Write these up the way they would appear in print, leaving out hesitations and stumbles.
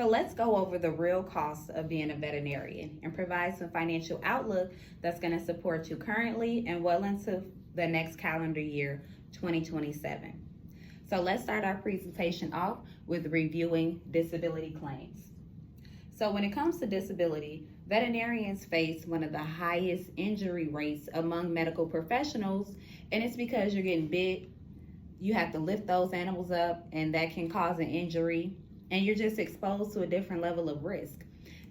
So let's go over the real costs of being a veterinarian and provide some financial outlook that's going to support you currently and well into the next calendar year, 2027. So let's start our presentation off with reviewing disability claims. So when it comes to disability, veterinarians face one of the highest injury rates among medical professionals, and it's because you're getting bit, you have to lift those animals up, and that can cause an injury, and you're just exposed to a different level of risk.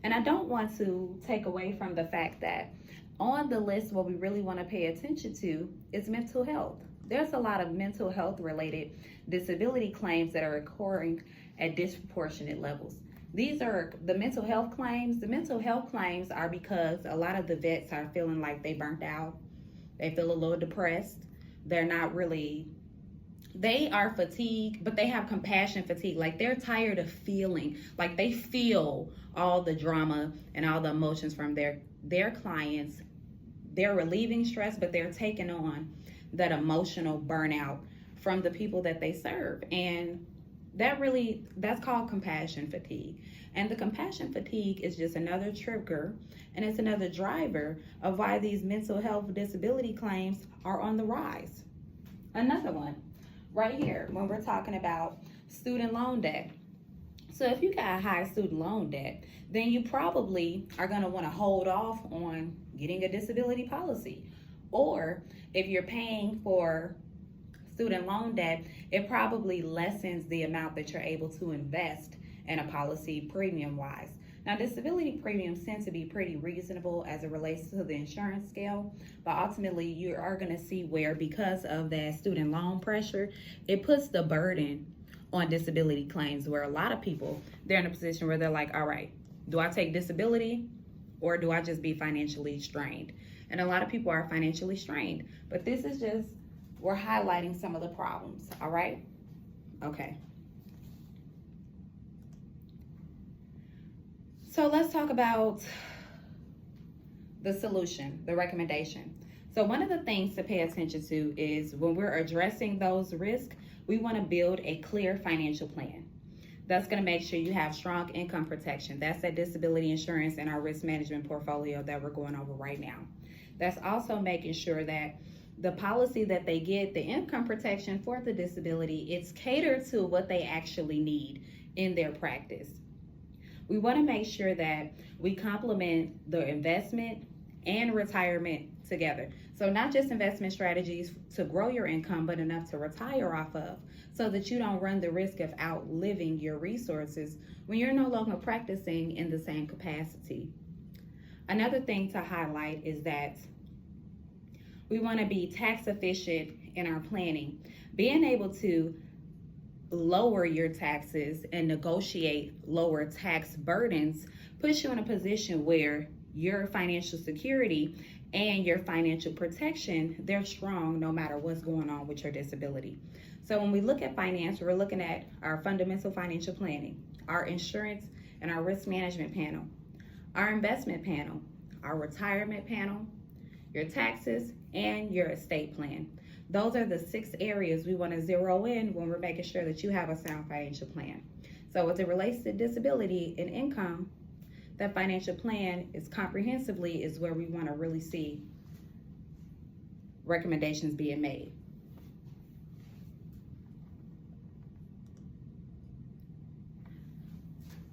And I don't want to take away from the fact that on the list, what we really want to pay attention to is mental health. There's a lot of mental health related disability claims that are occurring at disproportionate levels. These are the mental health claims. The mental health claims are because a lot of the vets are feeling like they burnt out. They feel a little depressed. They are fatigued, but they have compassion fatigue. Like they're tired of feeling, like they feel all the drama and all the emotions from their clients. They're relieving stress, but they're taking on that emotional burnout from the people that they serve. And that's called compassion fatigue. And the compassion fatigue is just another trigger, and it's another driver of why these mental health disability claims are on the rise. Another one right here, when we're talking about student loan debt. So if you got high student loan debt, then you probably are going to want to hold off on getting a disability policy. Or if you're paying for student loan debt, it probably lessens the amount that you're able to invest in a policy premium wise. Now, disability premiums tend to be pretty reasonable as it relates to the insurance scale, but ultimately you are going to see where, because of that student loan pressure, it puts the burden on disability claims, where a lot of people, they're in a position where they're like, all right, do I take disability or do I just be financially strained? And a lot of people are financially strained, but this is just, we're highlighting some of the problems, all right? Okay. So let's talk about the solution, the recommendation. So one of the things to pay attention to is when we're addressing those risks, we want to build a clear financial plan. That's going to make sure you have strong income protection. That's that disability insurance and our risk management portfolio that we're going over right now. That's also making sure that the policy that they get, the income protection for the disability, it's catered to what they actually need in their practice. We want to make sure that we complement the investment and retirement together. So not just investment strategies to grow your income, but enough to retire off of, so that you don't run the risk of outliving your resources when you're no longer practicing in the same capacity. Another thing to highlight is that we want to be tax efficient in our planning. Being able to lower your taxes and negotiate lower tax burdens puts you in a position where your financial security and your financial protection, they're strong no matter what's going on with your disability. So when we look at finance, we're looking at our fundamental financial planning, our insurance and our risk management panel, our investment panel, our retirement panel, your taxes, and your estate plan. Those are the 6 areas we want to zero in when we're making sure that you have a sound financial plan. So as it relates to disability and income, that financial plan is comprehensively is where we want to really see recommendations being made.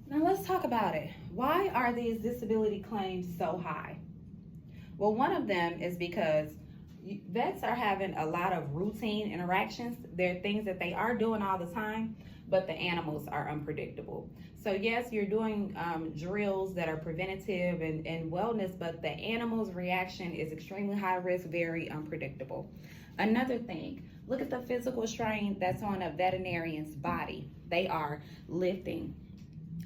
Now let's talk about it. Why are these disability claims so high? Well, one of them is because vets are having a lot of routine interactions. There are things that they are doing all the time, but the animals are unpredictable. So yes, you're doing drills that are preventative and wellness, but the animal's reaction is extremely high risk, very unpredictable. Another thing, look at the physical strain that's on a veterinarian's body. They are lifting,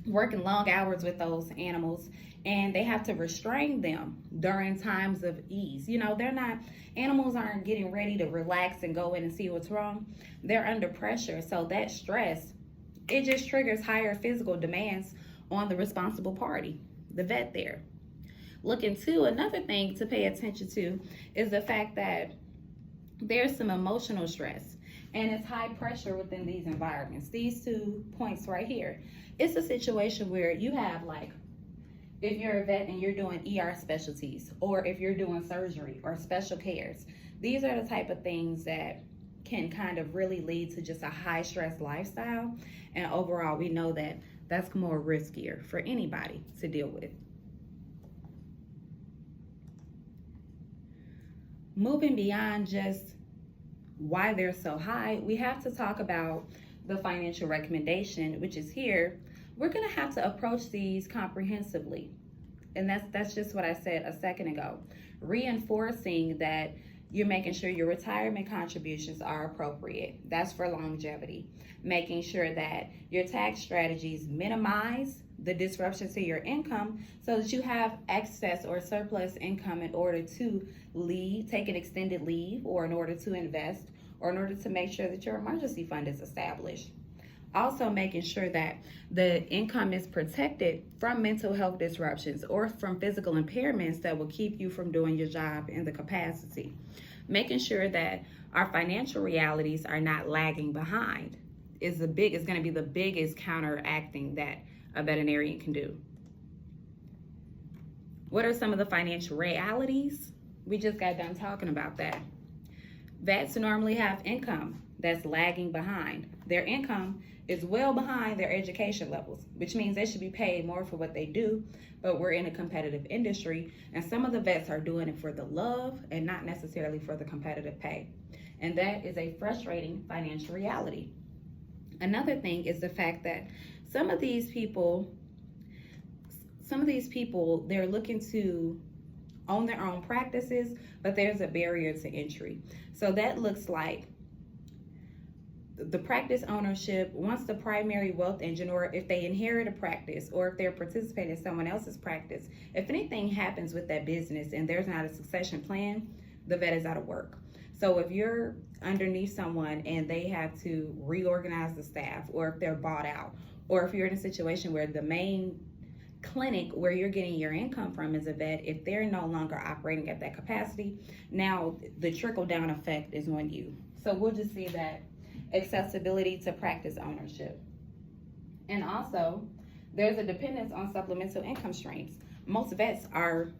working long hours with those animals, and they have to restrain them during times of ease. You know, animals aren't getting ready to relax and go in and see what's wrong. They're under pressure. So that stress, it just triggers higher physical demands on the responsible party, the vet there. Look into another thing to pay attention to is the fact that there's some emotional stress. And it's high pressure within these environments. These 2 points right here. It's a situation where you have, like, if you're a vet and you're doing ER specialties, or if you're doing surgery or special cares, these are the type of things that can kind of really lead to just a high stress lifestyle. And overall, we know that that's more riskier for anybody to deal with. Moving beyond just why they're so high, we have to talk about the financial recommendation, which is here. We're going to have to approach these comprehensively. And that's just what I said a second ago. Reinforcing that you're making sure your retirement contributions are appropriate. That's for longevity. Making sure that your tax strategies minimize the disruption to your income so that you have excess or surplus income in order to take an extended leave, or in order to invest, or in order to make sure that your emergency fund is established. Also making sure that the income is protected from mental health disruptions or from physical impairments that will keep you from doing your job in the capacity. Making sure that our financial realities are not lagging behind is going to be the biggest counteracting that a veterinarian can do. What are some of the financial realities? We just got done talking about that. Vets normally have income that's lagging behind. Their income is well behind their education levels, which means they should be paid more for what they do, but we're in a competitive industry, and some of the vets are doing it for the love and not necessarily for the competitive pay. And that is a frustrating financial reality. Another thing is the fact that some of these people, they're looking to own their own practices, but there's a barrier to entry. So that looks like the practice ownership, once the primary wealth engine, or if they inherit a practice, or if they're participating in someone else's practice, if anything happens with that business and there's not a succession plan, the vet is out of work. So if you're underneath someone and they have to reorganize the staff, or if they're bought out, or if you're in a situation where the main clinic where you're getting your income from as a vet, if they're no longer operating at that capacity, now the trickle down effect is on you. So we'll just see that accessibility to practice ownership. And also, there's a dependence on supplemental income streams. Most vets are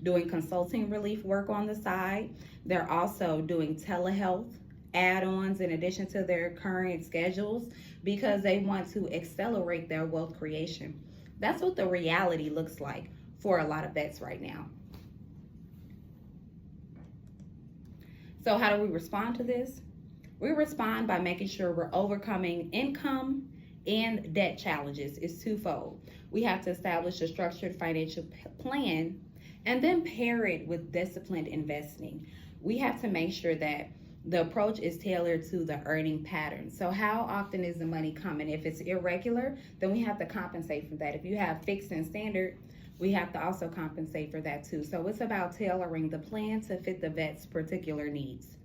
doing consulting relief work on the side. They're also doing telehealth add-ons in addition to their current schedules because they want to accelerate their wealth creation. That's what the reality looks like for a lot of vets right now. So how do we respond to this? We respond by making sure we're overcoming income and debt challenges. It's twofold. We have to establish a structured financial plan and then pair it with disciplined investing. We have to make sure that the approach is tailored to the earning pattern. So how often is the money coming? If it's irregular, then we have to compensate for that. If you have fixed and standard, we have to also compensate for that too. So it's about tailoring the plan to fit the vet's particular needs.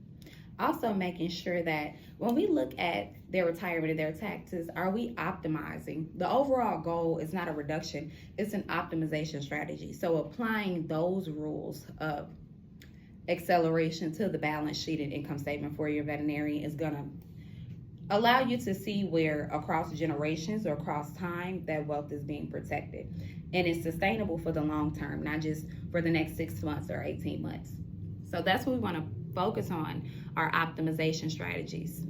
Also making sure that when we look at their retirement and their taxes, are we optimizing? The overall goal is not a reduction, it's an optimization strategy. So applying those rules of acceleration to the balance sheet and income statement for your veterinarian is gonna allow you to see where across generations or across time that wealth is being protected. And it's sustainable for the long term, not just for the next 6 months or 18 months. So that's what we wanna focus on, our optimization strategies.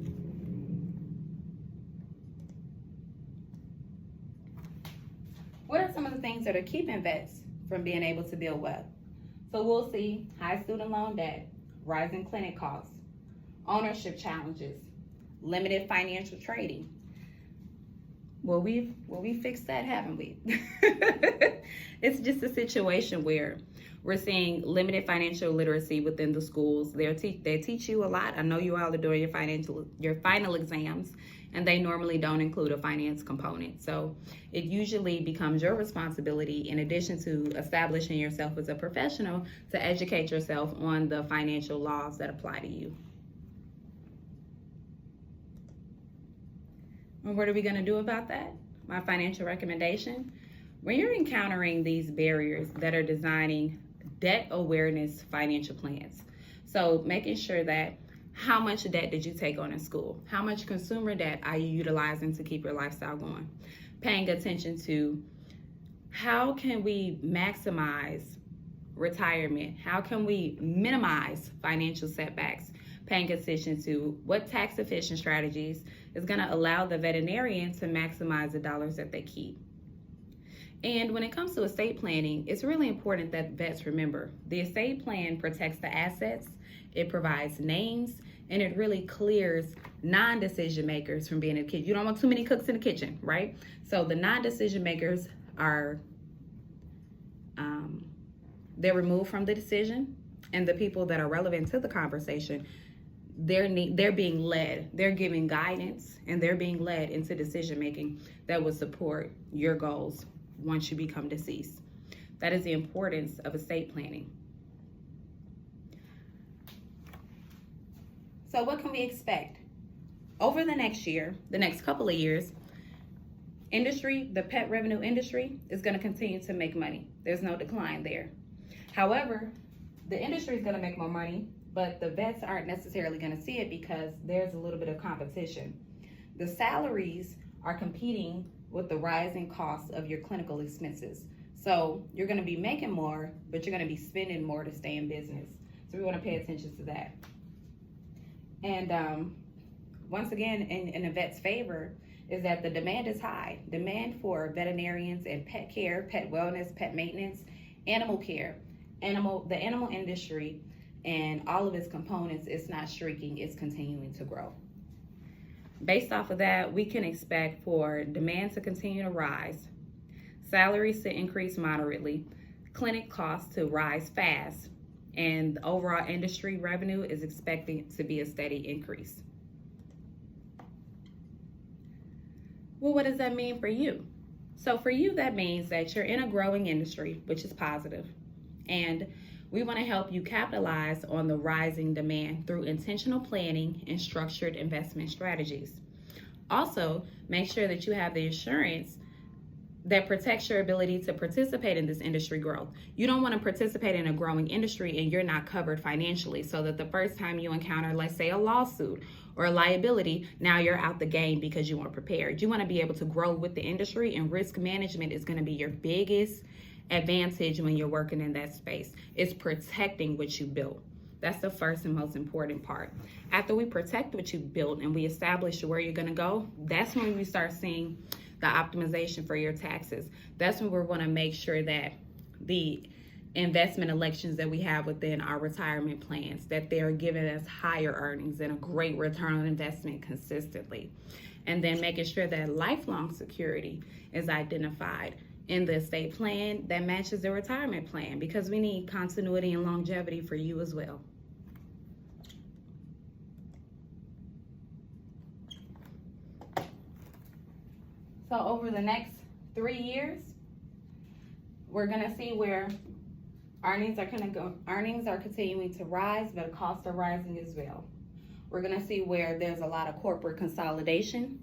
What are some of the things that are keeping vets from being able to build wealth? So we'll see high student loan debt, rising clinic costs, ownership challenges, limited financial trading. Well, we've fixed that, haven't we? It's just a situation where we're seeing limited financial literacy within the schools. They teach you a lot. I know you all are doing your final exams, and they normally don't include a finance component. So it usually becomes your responsibility, in addition to establishing yourself as a professional, to educate yourself on the financial laws that apply to you. And what are we going to do about that? My financial recommendation: when you're encountering these barriers that are designing debt awareness financial plans. So making sure that How much debt did you take on in school? How much consumer debt are you utilizing to keep your lifestyle going? Paying attention to how can we maximize retirement? How can we minimize financial setbacks? Paying attention to what tax efficient strategies is going to allow the veterinarian to maximize the dollars that they keep. And when it comes to estate planning, it's really important that vets remember the estate plan protects the assets, it provides names, and it really clears non-decision makers from being a kid. You don't want too many cooks in the kitchen, right? So the non-decision makers are they're removed from the decision, and the people that are relevant to the conversation, they're being led, they're giving guidance, and they're being led into decision making that will support your goals once you become deceased. That is the importance of estate planning. So what can we expect? Over the next year, the next couple of years, the pet revenue industry is going to continue to make money. There's no decline there. However, the industry is going to make more money, but the vets aren't necessarily going to see it because there's a little bit of competition. The salaries are competing with the rising costs of your clinical expenses. So you're going to be making more, but you're going to be spending more to stay in business. So we want to pay attention to that. And once again, in the vet's favor, is that the demand is high. Demand for veterinarians and pet care, pet wellness, pet maintenance, animal care. The animal industry and all of its components is not shrinking, it's continuing to grow. Based off of that, we can expect for demand to continue to rise, salaries to increase moderately, clinic costs to rise fast, and the overall industry revenue is expected to be a steady increase. Well, what does that mean for you? So for you, that means that you're in a growing industry, which is positive. And we want to help you capitalize on the rising demand through intentional planning and structured investment strategies. Also, make sure that you have the insurance that protects your ability to participate in this industry growth. You don't want to participate in a growing industry and you're not covered financially, so that the first time you encounter, let's say, a lawsuit or a liability, now you're out the game because you weren't prepared. You want to be able to grow with the industry, and risk management is going to be your biggest advantage when you're working in that space. It's protecting what you built. That's the first and most important part. After we protect what you built and we establish where you're going to go, that's when we start seeing the optimization for your taxes. That's when we're going to make sure that the investment elections that we have within our retirement plans, that they're giving us higher earnings and a great return on investment consistently. And then making sure that lifelong security is identified in the estate plan that matches the retirement plan, because we need continuity and longevity for you as well. So over the next 3 years, we're gonna see where earnings are continuing to rise, but costs are rising as well. We're gonna see where there's a lot of corporate consolidation,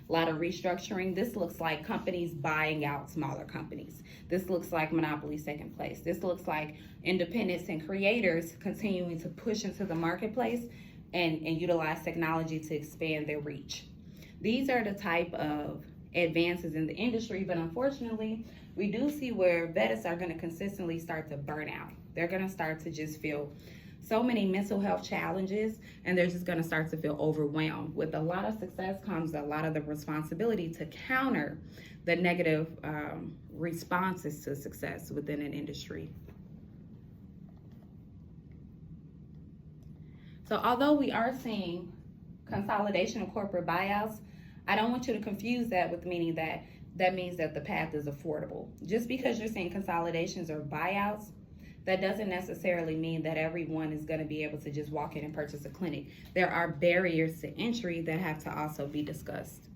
a lot of restructuring. This looks like companies buying out smaller companies. This looks like monopolies taking place. This looks like independents and creators continuing to push into the marketplace and utilize technology to expand their reach. These are the type of advances in the industry, but unfortunately, we do see where vets are going to consistently start to burn out. They're going to start to just feel so many mental health challenges, and they're just going to start to feel overwhelmed. With a lot of success comes a lot of the responsibility to counter the negative responses to success within an industry. So although we are seeing consolidation of corporate buyouts, I don't want you to confuse that with meaning that means that the path is affordable. Just because you're seeing consolidations or buyouts, that doesn't necessarily mean that everyone is going to be able to just walk in and purchase a clinic. There are barriers to entry that have to also be discussed.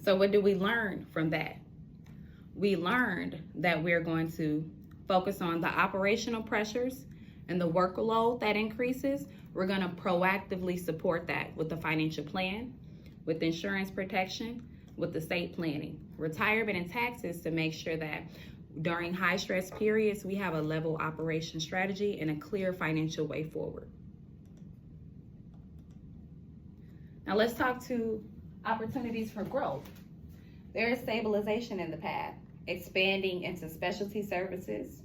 So what do we learn from that? We learned that we're going to focus on the operational pressures and the workload that increases. We're going to proactively support that with the financial plan, with insurance protection, with estate planning, retirement and taxes to make sure that during high stress periods, we have a level operation strategy and a clear financial way forward. Now let's talk to opportunities for growth. There is stabilization in the path, expanding into specialty services,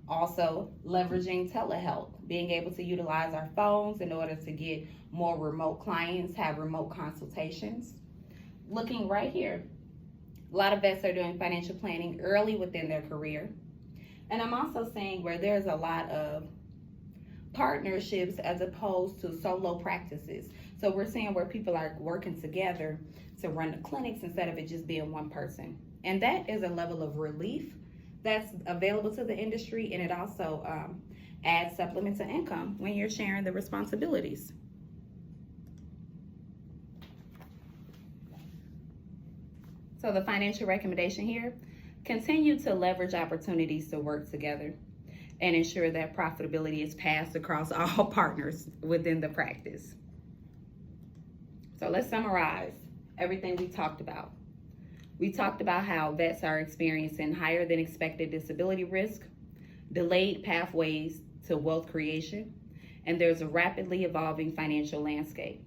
also leveraging telehealth, being able to utilize our phones in order to get more remote clients, have remote consultations. Looking right here, a lot of vets are doing financial planning early within their career. And I'm also seeing where there's a lot of partnerships as opposed to solo practices. So we're seeing where people are working together to run the clinics instead of it just being one person. And that is a level of relief that's available to the industry, and it also adds supplements to income when you're sharing the responsibilities. So the financial recommendation here, continue to leverage opportunities to work together and ensure that profitability is passed across all partners within the practice. So let's summarize everything we talked about. We talked about how vets are experiencing higher than expected disability risk, delayed pathways to wealth creation, and there's a rapidly evolving financial landscape.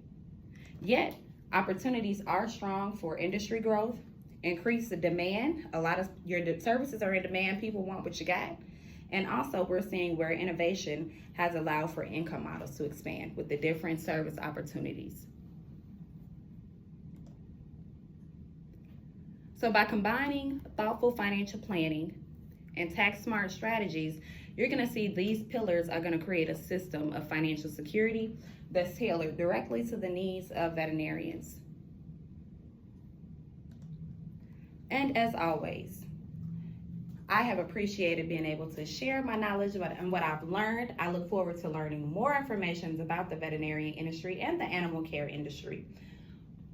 Yet, opportunities are strong for industry growth, increase the demand. A lot of your services are in demand. People want what you got. And also we're seeing where innovation has allowed for income models to expand with the different service opportunities. So by combining thoughtful financial planning and tax smart strategies, you're gonna see these pillars are gonna create a system of financial security that's tailored directly to the needs of veterinarians. And as always, I have appreciated being able to share my knowledge and what I've learned. I look forward to learning more information about the veterinarian industry and the animal care industry.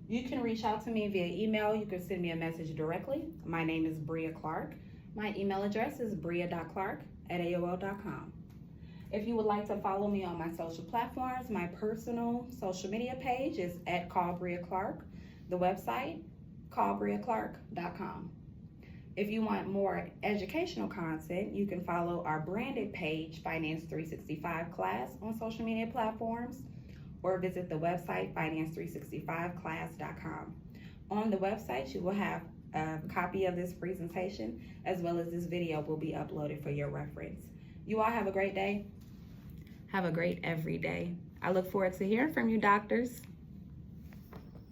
You can reach out to me via email. You can send me a message directly. My name is Bria Clark. My email address is bria.clark@aol.com. If you would like to follow me on my social platforms, my personal social media page is @callbriaclark. The website, callbriaclark.com. If you want more educational content, you can follow our branded page, Finance 365 Class, on social media platforms, or visit the website, finance365class.com. On the website, you will have a copy of this presentation, as well as this video will be uploaded for your reference. You all have a great day. Have a great every day. I look forward to hearing from you, doctors.